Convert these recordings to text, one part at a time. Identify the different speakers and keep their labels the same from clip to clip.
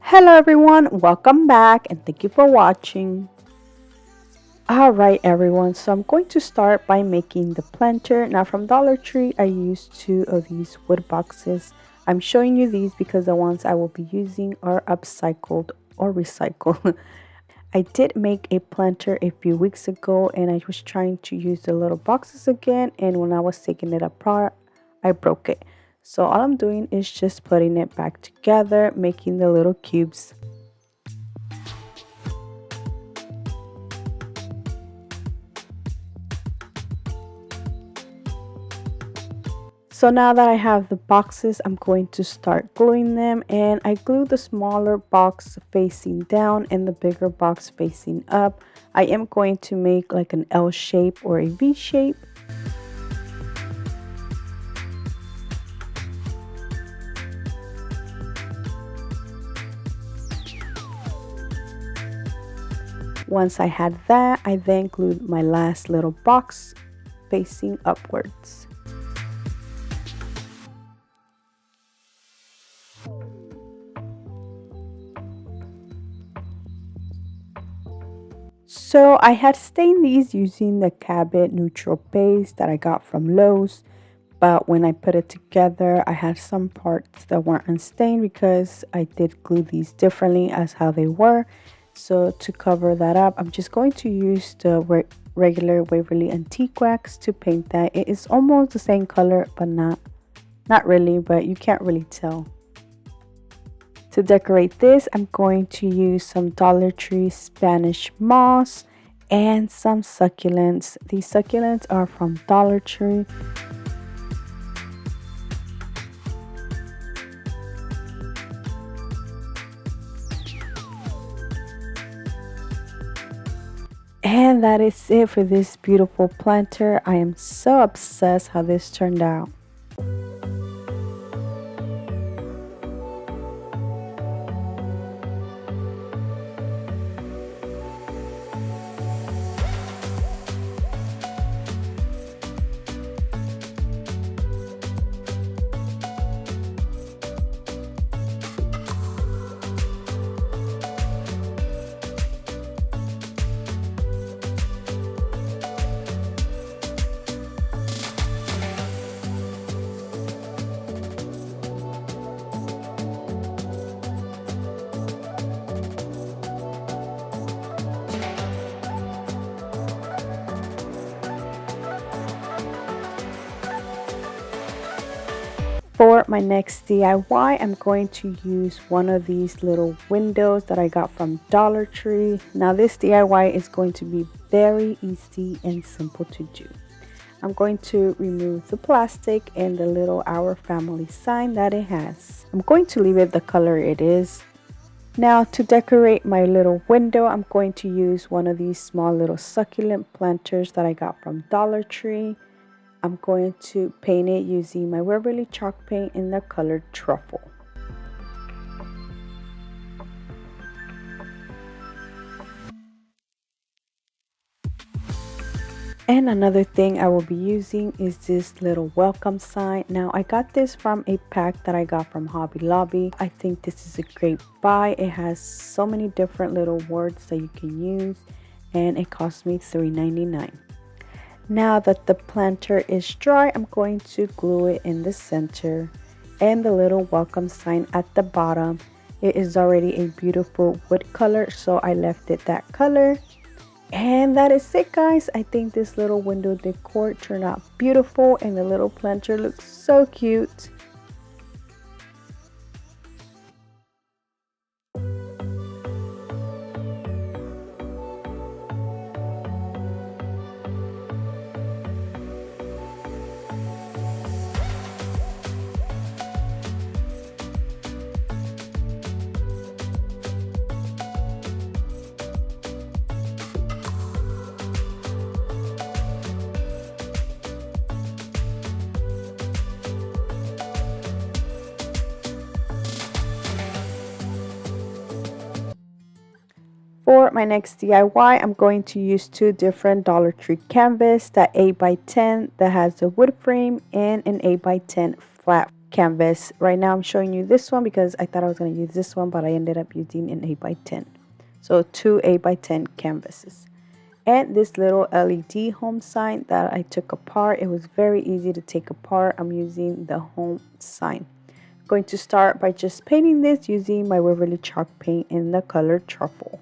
Speaker 1: Hello everyone, welcome back and thank you for watching. Alright everyone, so I'm going to start by making the planter. Now from Dollar Tree I used two of these wood boxes. I'm showing you these because the ones I will be using are upcycled or recycled. I did make a planter a few weeks ago and I was trying to use the little boxes again, and when I was taking it apart I broke it. So all I'm doing is just putting it back together, making the little cubes. So now that I have the boxes, I'm going to start gluing them, and I glued the smaller box facing down and the bigger box facing up. I am going to make like an L shape or a V shape. Once I had that, I then glued my last little box facing upwards. So I had stained these using the Cabot neutral base that I got from Lowe's, but when I put it together I had some parts that weren't unstained because I did glue these differently as how they were. So to cover that up, I'm just going to use the regular Waverly Antique Wax to paint that. It is almost the same color, but not really, but you can't really tell. To decorate this, I'm going to use some Dollar Tree Spanish moss and some succulents. These succulents are from Dollar Tree. And that is it for this beautiful planter. I am so obsessed how this turned out. For my next DIY, I'm going to use one of these little windows that I got from Dollar Tree. Now this DIY is going to be very easy and simple to do. I'm going to remove the plastic and the little Our Family sign that it has. I'm going to leave it the color it is. Now to decorate my little window, I'm going to use one of these small little succulent planters that I got from Dollar Tree. I'm going to paint it using my Waverly chalk paint in the color Truffle. And another thing I will be using is this little welcome sign. Now I got this from a pack that I got from Hobby Lobby. I think this is a great buy. It has so many different little words that you can use, and it cost me $3.99. Now that the planter is dry, I'm going to glue it in the center and the little welcome sign at the bottom. It is already a beautiful wood color, so I left it that color. And that is it, guys. I think this little window decor turned out beautiful and the little planter looks so cute. For my next DIY, I'm going to use two different Dollar Tree canvas, that 8x10 that has the wood frame and an 8x10 flat canvas. Right now I'm showing you this one because I thought I was going to use this one, but I ended up using an 8x10. So 2 8x10 canvases. And this little LED home sign that I took apart. It was very easy to take apart. I'm using the home sign. I'm going to start by just painting this using my Waverly chalk paint in the color Truffle.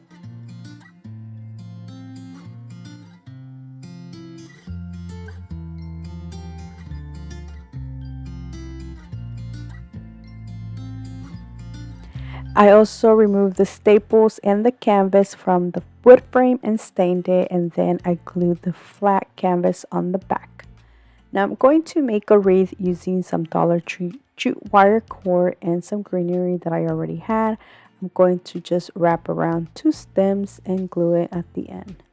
Speaker 1: I also removed the staples and the canvas from the wood frame and stained it, and then I glued the flat canvas on the back. Now I'm going to make a wreath using some Dollar Tree jute wire cord and some greenery that I already had. I'm going to just wrap around 2 stems and glue it at the end.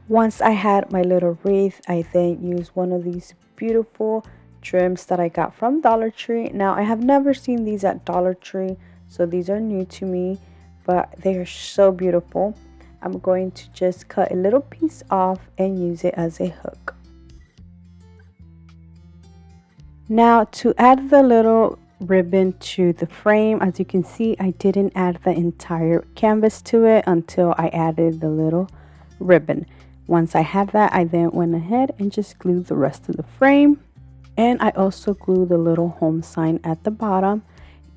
Speaker 1: Once I had my little wreath, I then used one of these beautiful trims that I got from Dollar Tree. Now I have never seen these at Dollar Tree, so these are new to me, but they are so beautiful. I'm going to just cut a little piece off and use it as a hook. Now to add the little ribbon to the frame, as you can see, I didn't add the entire canvas to it until I added the little ribbon. Once I had that, I then went ahead and just glued the rest of the frame. And I also glued the little home sign at the bottom.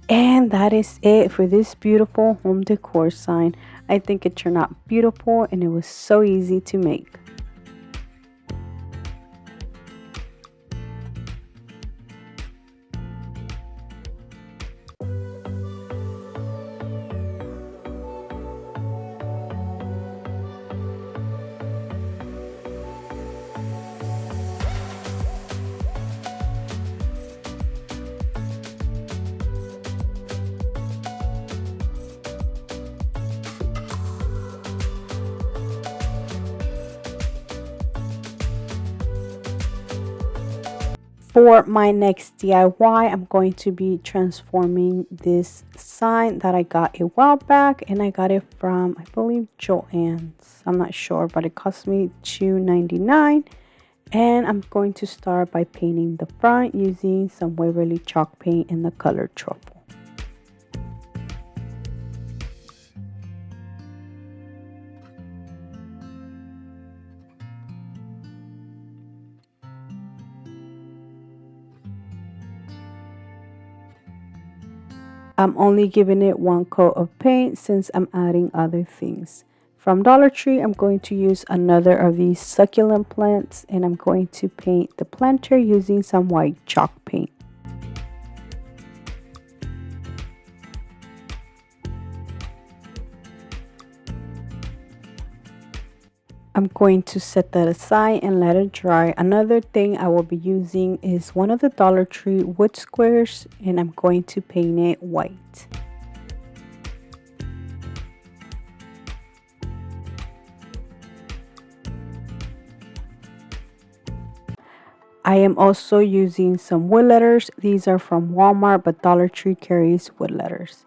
Speaker 1: And that is it for this beautiful home decor sign. I think it turned out beautiful and it was so easy to make. For my next DIY, I'm going to be transforming this sign that I got a while back, and I got it from, I believe, Joann's. I'm not sure, but it cost me $2.99. And I'm going to start by painting the front using some Waverly chalk paint in the color Truffle. I'm only giving it 1 coat of paint since I'm adding other things. From Dollar Tree, I'm going to use another of these succulent plants, and I'm going to paint the planter using some white chalk paint. I'm going to set that aside and let it dry. Another thing I will be using is one of the Dollar Tree wood squares, and I'm going to paint it white. I am also using some wood letters. These are from Walmart, but Dollar Tree carries wood letters.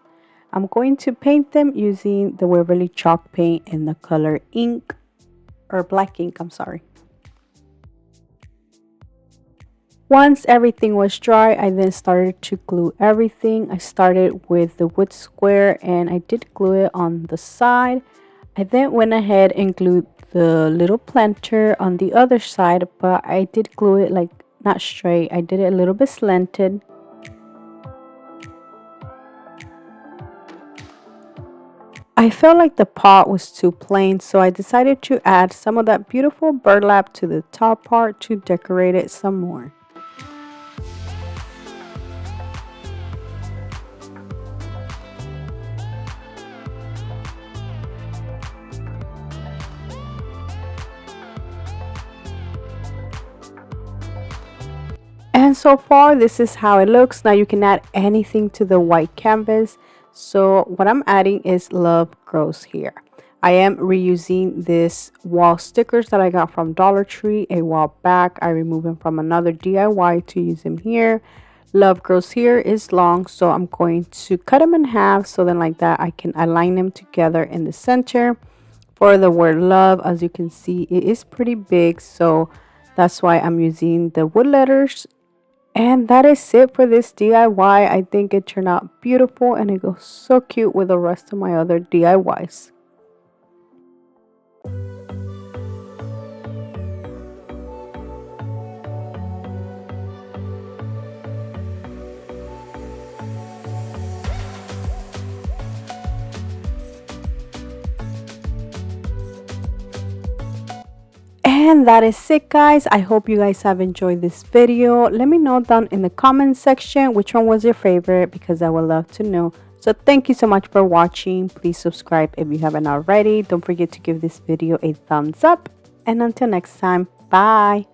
Speaker 1: I'm going to paint them using the Waverly chalk paint in the color ink. Or black ink, I'm sorry. Once everything was dry, I then started to glue everything. I started with the wood square and I did glue it on the side. I then went ahead and glued the little planter on the other side, but I did glue it like not straight. I did it a little bit slanted. I felt like the pot was too plain, so I decided to add some of that beautiful burlap to the top part to decorate it some more. And so far, this is how it looks. Now you can add anything to the white canvas. So what I'm adding is Love Grows Here. I am reusing this wall stickers that I got from Dollar Tree a while back. I removed them from another DIY to use them here. Love Grows Here is long, so I'm going to cut them in half so then like that I can align them together in the center. for the word love. As you can see, it is pretty big, so that's why I'm using the wood letters. And that is it for this DIY. I think it turned out beautiful and it goes so cute with the rest of my other DIYs. And that is it, guys. I hope you guys have enjoyed this video. Let me know down in the comment section which one was your favorite, because I would love to know. So thank you so much for watching. Please subscribe if you haven't already. Don't forget to give this video a thumbs up. And until next time, bye.